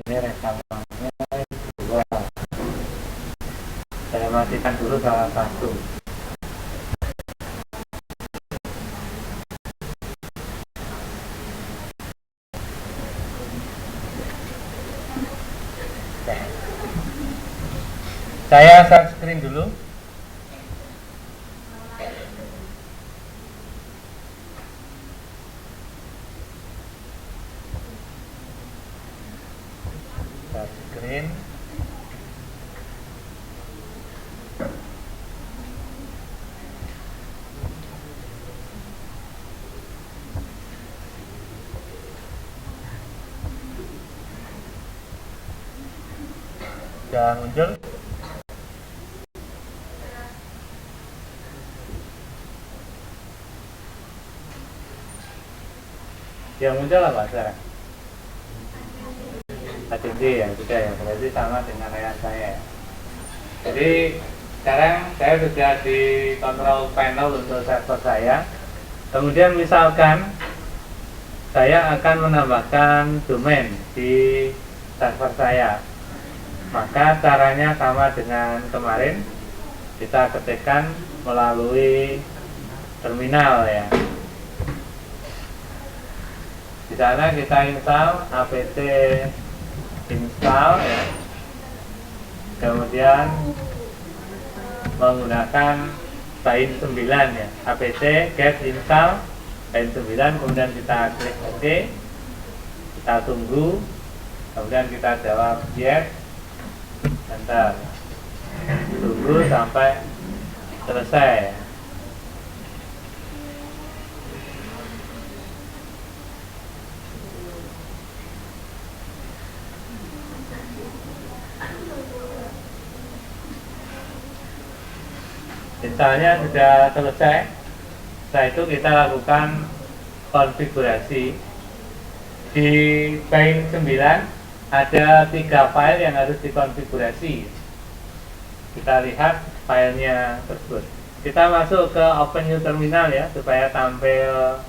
ini rekamannya dua. Saya matikan dulu salah satu. Saya share screen dulu. Share screen. Sudah muncul. Yang muncul apa sekarang? ADD ya, sudah ya, berarti sama dengan layar saya. Jadi sekarang saya sudah di control panel untuk server saya. Kemudian misalkan saya akan menambahkan domain di server saya, maka caranya sama dengan kemarin, kita ketikkan melalui terminal ya. Di sana kita install apt install ya. Kemudian menggunakan bain 9 ya. apt get install bain 9, kemudian kita klik OK. Kita tunggu. Kemudian kita jawab yes. Enter. Tunggu sampai selesai. Installnya sudah selesai. Setelah itu kita lakukan konfigurasi. Di bain 9 ada 3 file yang harus dikonfigurasi. Kita lihat filenya tersebut. Kita masuk ke Open New Terminal ya, supaya tampil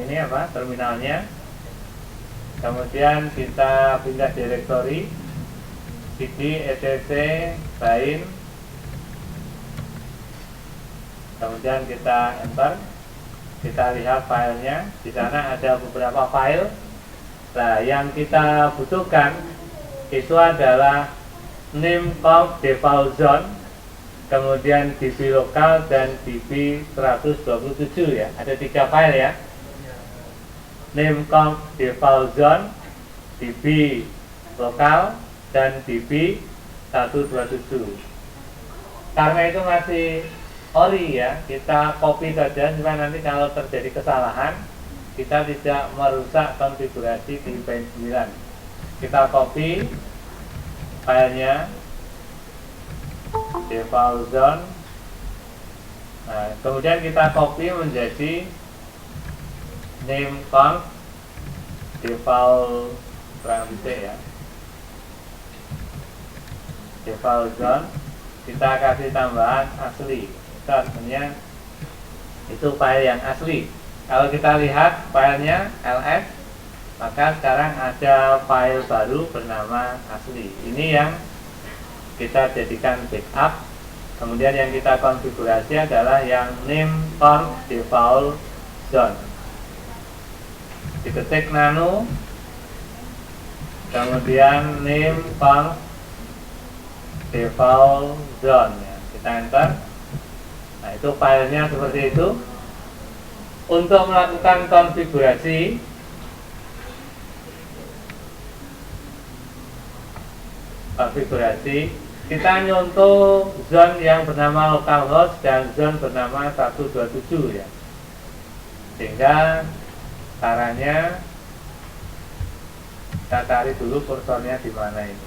ini apa terminalnya. Kemudian kita pindah directory cd etc bain. Kemudian kita enter, kita lihat filenya. Di sana ada beberapa file. Nah, yang kita butuhkan itu adalah name conf default zone, kemudian db lokal dan db 127 ya. Ada 3 file ya. Name conf default zone, db lokal dan db 127. Karena itu masih ori ya, kita copy saja supaya nanti kalau terjadi kesalahan kita tidak merusak konfigurasi di bain 9. Kita copy filenya default zone. Nah, kemudian kita copy menjadi name conf default ya, default zone. Kita kasih tambahan asli. Sebenarnya itu file yang asli. Kalau kita lihat filenya ls, maka sekarang ada file baru bernama asli. Ini yang kita jadikan backup. Kemudian yang kita konfigurasi adalah yang name conf default zone. Diketik nano, kemudian name conf default zone ya. Kita enter. Nah, itu filenya seperti itu. Untuk melakukan konfigurasi, kita nyontoh zone yang bernama localhost dan zone bernama 127 ya. Sehingga caranya kita cari dulu kursornya di mana ini.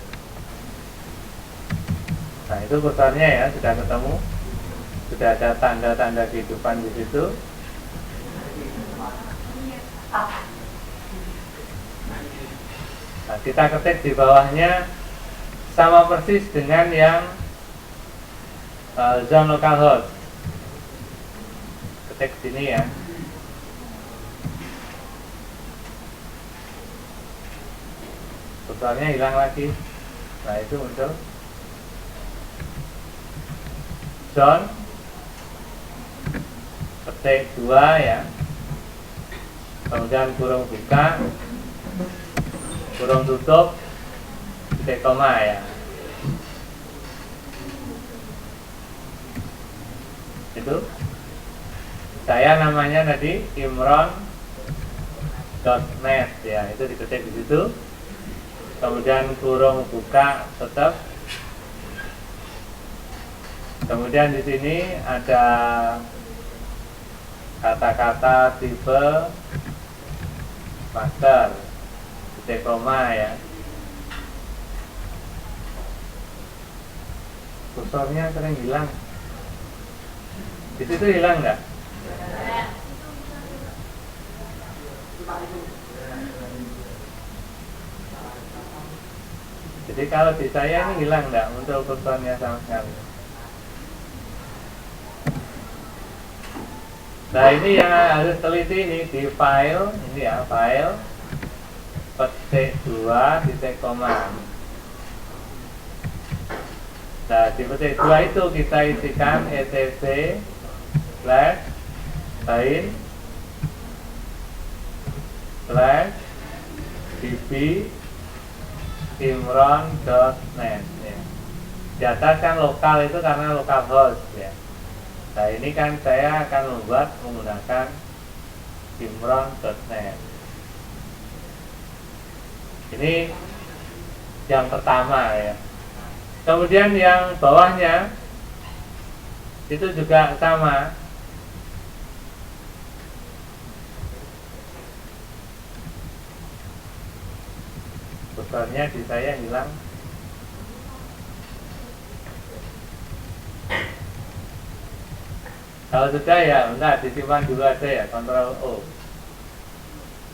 Nah, itu kursornya ya, sudah ketemu. Sudah ada tanda-tanda kehidupan di situ. Nah, kita ketik di bawahnya sama persis dengan yang zone localhost. Ketik sini ya. kursornya hilang lagi. Nah itu muncul zone petik 2 ya, kemudian kurung buka, kurung tutup, titik koma ya. Itu saya namanya tadi imron.net ya, itu diketik di situ. Kemudian kurung buka tetap. Kemudian di sini ada kata-kata tipe master, titik koma ya. Kursornya sering hilang. Di situ hilang nggak? Jadi kalau di saya ini hilang nggak muncul kursornya sama sekali. Nah ini yang harus teliti ini di file ini ya, file petik 2 titik koma. Nah di petik 2 itu kita isikan etc slash lain slash db imron.net ya. Di atas kan lokal itu karena localhost ya. Nah ini kan saya akan membuat menggunakan imron.net. Ini yang pertama ya. Kemudian yang bawahnya itu juga sama. Kursornya di saya hilang. Kalau sudah ya, enggak disimpan dulu aja ya, Ctrl O.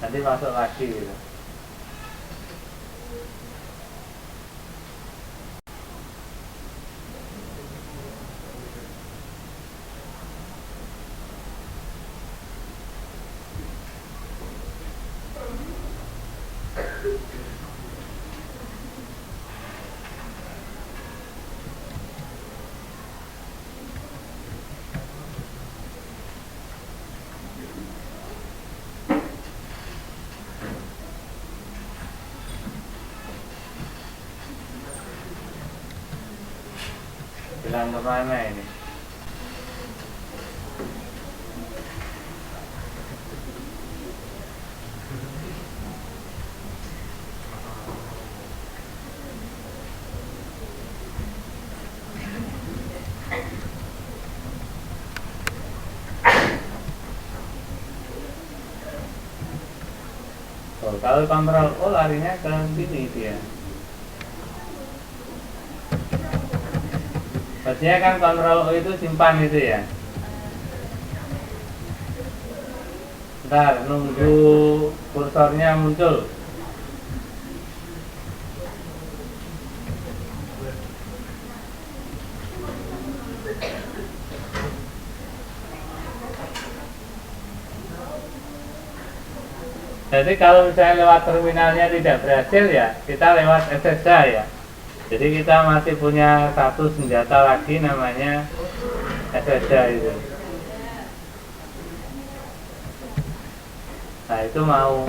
Nanti masuk lagi gitu. Hilang kemana ini? Oh, kalau Ctrl O larinya ke sini dia. Maksudnya kan Ctrl O itu simpan itu ya. Bentar, nunggu kursornya muncul. Jadi kalau misalnya lewat terminalnya tidak berhasil ya, kita lewat SSH ya. Jadi kita masih punya satu senjata lagi namanya SSH itu. Nah itu mau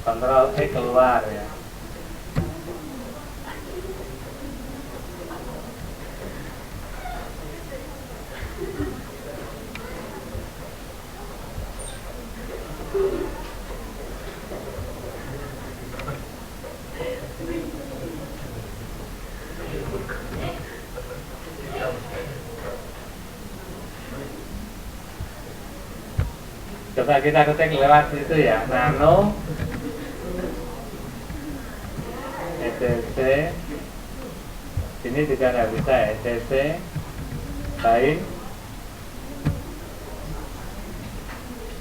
Ctrl E keluar ya. Coba kita ketik lewat itu ya, nano etc. Ini juga nggak bisa ya, etc lain.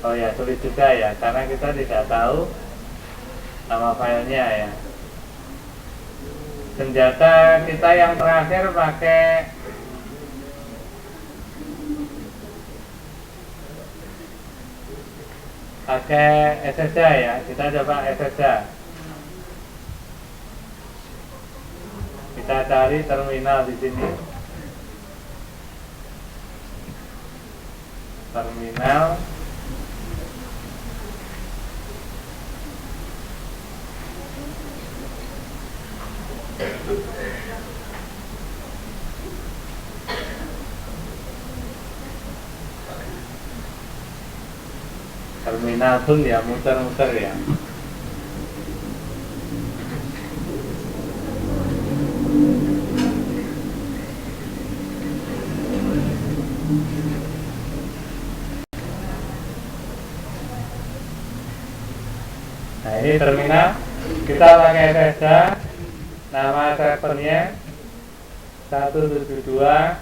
Oh ya, sulit juga ya, karena kita tidak tahu nama filenya ya. Senjata kita yang terakhir pakai SSH ya, kita coba SSH. Kita cari terminal di sini. Terminal pun ya muter-muter ya. Nah ini terminal, kita pakai saja nama servernya 172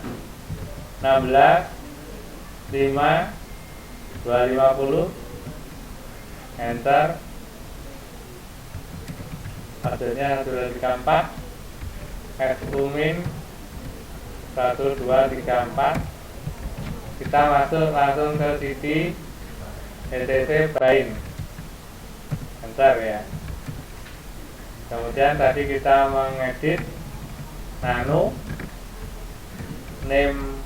16 5 250, enter. Hasilnya sudah 34, exumin 1234. Kita masuk langsung ke sisi etc bind, enter ya. Kemudian tadi kita mengedit nano name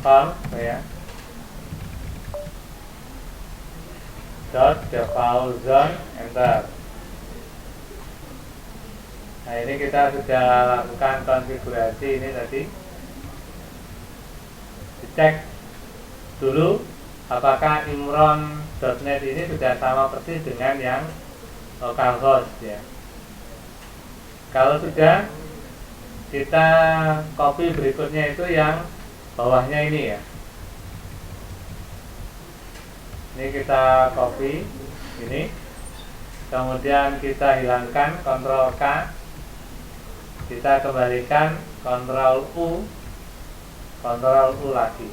conf ya, dot default zone, enter. Nah ini kita sudah lakukan konfigurasi ini tadi. Dicek dulu apakah imron.net ini sudah sama persis dengan yang localhost ya. Kalau sudah, kita copy berikutnya itu yang bawahnya ini ya. Ini kita copy ini, kemudian kita hilangkan, Ctrl K, kita kembalikan Ctrl U lagi.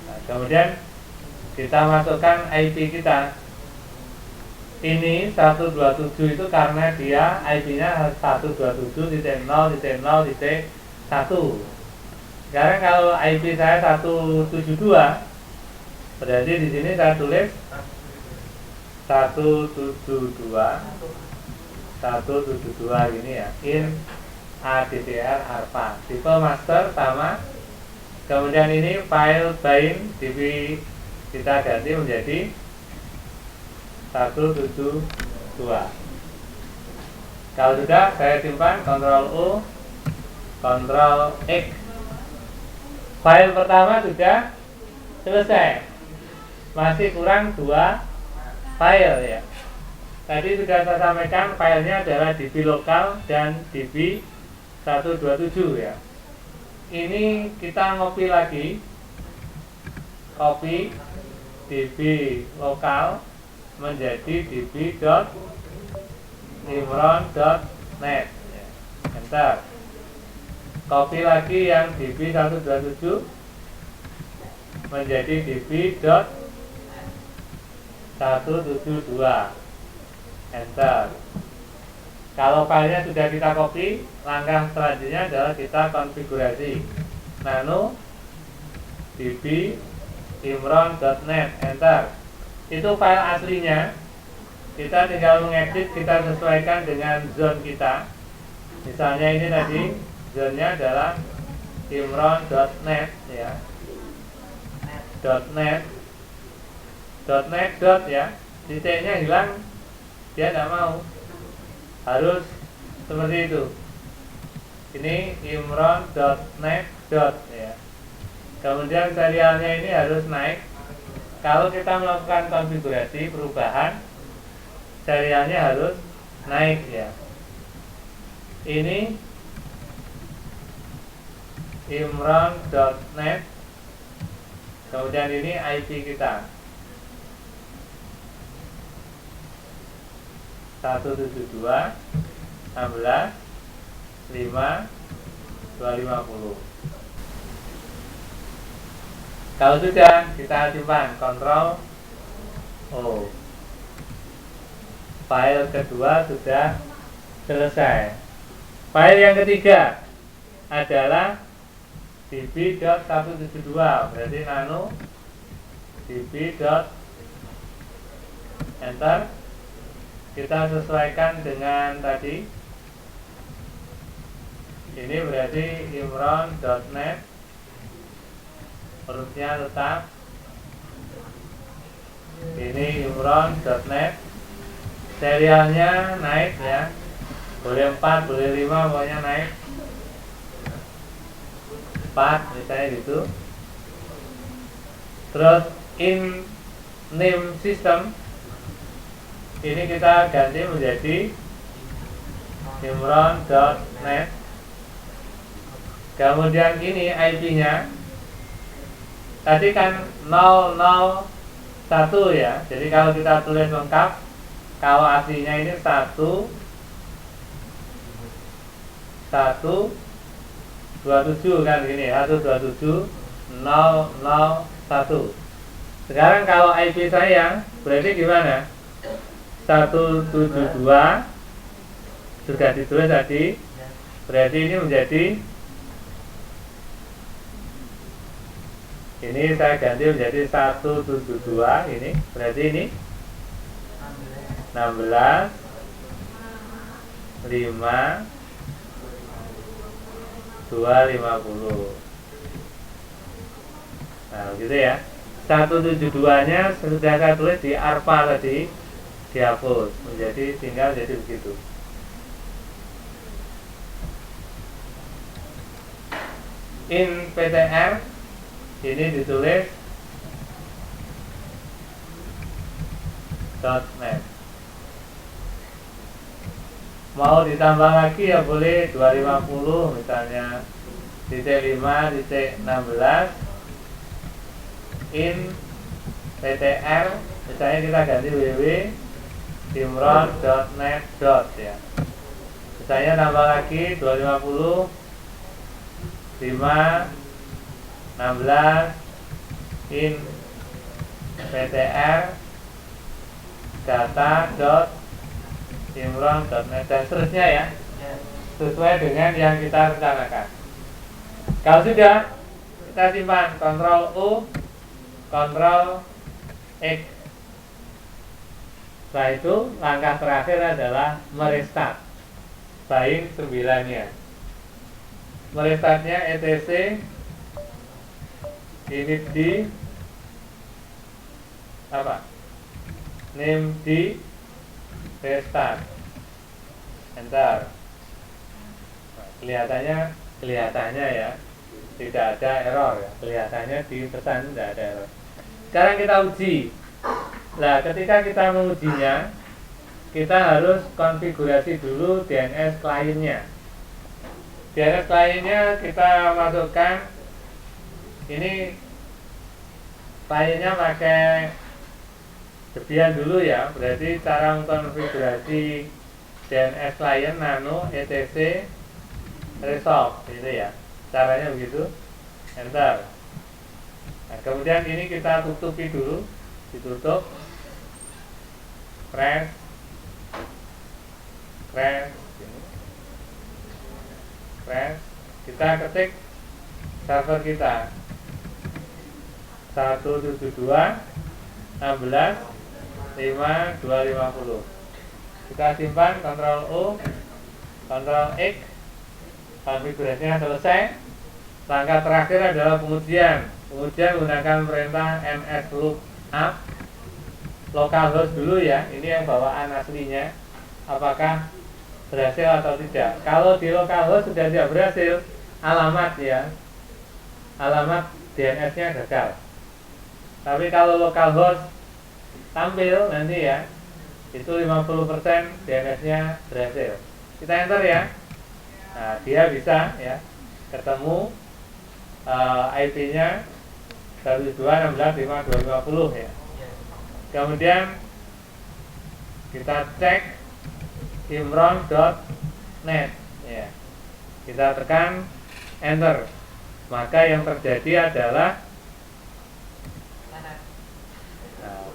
Nah, kemudian kita masukkan IP kita. Ini 127 itu karena dia IP-nya 127.0.0.1. Sekarang kalau IP saya 172, berarti di sini saya tulis 172 ini ya, in ADDR ARPA, tipe master sama. Kemudian ini file bind DB kita ganti menjadi 172. Kalau sudah, saya simpan, Ctrl U, Ctrl X. File pertama sudah selesai. Masih kurang 2 file ya. Tadi sudah saya sampaikan filenya adalah DB lokal dan DB 127 ya. Ini kita ngopi lagi, copy DB lokal menjadi db.imron.net, enter. Copy lagi yang db127 menjadi db.172, enter. Kalau filenya sudah kita copy, langkah selanjutnya adalah kita konfigurasi nano db imron.net, enter. Itu file aslinya. Kita tinggal mengedit, kita sesuaikan dengan zone kita. Misalnya ini tadi zonenya adalah imron.net ya, .net ya, titiknya hilang, dia tidak mau, harus seperti itu. Ini imron.net ya. Kemudian serialnya ini harus naik. Kalau kita melakukan konfigurasi perubahan, serialnya harus naik ya. Ini imron.net, kemudian ini IP kita 172 16 5 250. Kalau sudah, kita simpan, Ctrl O. File kedua sudah selesai. File yang ketiga adalah db.172, berarti nano db. Enter. kita sesuaikan dengan tadi. Ini berarti imron.net, hurufnya tetap. Ini imron.net, serialnya naik ya, boleh 4, boleh 5, pokoknya naik 4 misalnya gitu. Terus in name system ini kita ganti menjadi imron.net. Kemudian ini IP-nya tadi kan 001 ya. Jadi kalau kita tulis lengkap, kalau aslinya ini 1 127 kan gini, 127 001. Sekarang kalau IP saya berarti gimana? 172 sudah ditulis tadi, berarti ini menjadi, ini saya ganti menjadi 172, ini berarti ini 16 5 250. Nah gitu ya. 172 nya sudah saya tulis di ARPA tadi, dihapus menjadi, tinggal jadi begitu. In PTR ini ditulis .net. Mau ditambah lagi ya boleh 250 misalnya, titik 5 titik 16 in PTR, misalnya kita ganti www.imron.net ya. Misalnya tambah lagi 250 5 16 in PTR data.imron.net dan seterusnya ya, sesuai dengan yang kita rencanakan. Kalau sudah, kita simpan, Ctrl U, Ctrl X. Setelah itu langkah terakhir adalah merestart buying 9-nya. Merestartnya etc init di apa? Name di restart, enter. Nah, kelihatannya ya tidak ada error ya, kelihatannya di pesan tidak ada error. Sekarang kita uji. Nah, ketika kita mengujinya, kita harus konfigurasi dulu DNS kliennya. DNS kliennya kita masukkan, ini kliennya pakai Debian dulu ya, berarti cara mengkonfigurasi DNS klien nano etc resolve gitu ya, caranya begitu, enter. Nah, kemudian ini kita tutupi dulu, ditutup, press, kita ketik server kita 172 16 5 250. Kita simpan, Ctrl U, Ctrl X, konfigurasinya selesai. Langkah terakhir adalah pengujian. Pengujian menggunakan perintah mslookup localhost dulu ya. Ini yang bawaan aslinya, apakah berhasil atau tidak. Kalau di localhost sudah tidak berhasil, alamat ya, alamat DNS-nya gagal. Tapi kalau localhost tampil nanti ya, itu 50% DNS-nya berhasil. Kita enter ya. Nah, dia bisa ya ketemu IP-nya 192.16.5.250 ya. Kemudian kita cek imron.net ya. Kita tekan enter. Maka yang terjadi adalah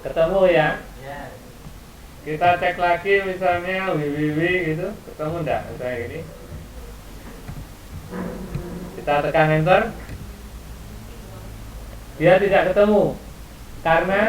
ketemu ya. Kita cek lagi misalnya www gitu, ketemu enggak? Misalnya gini, kita tekan enter, dia tidak ketemu karena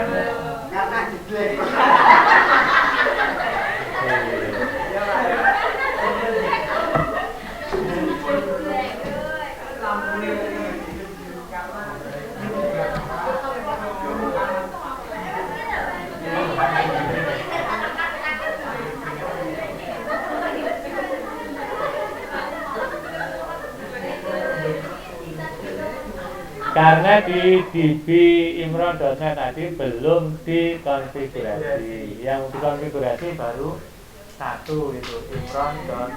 Karena di dbimron.net tadi belum dikonfigurasi. Yang dikonfigurasi baru satu itu imron.net.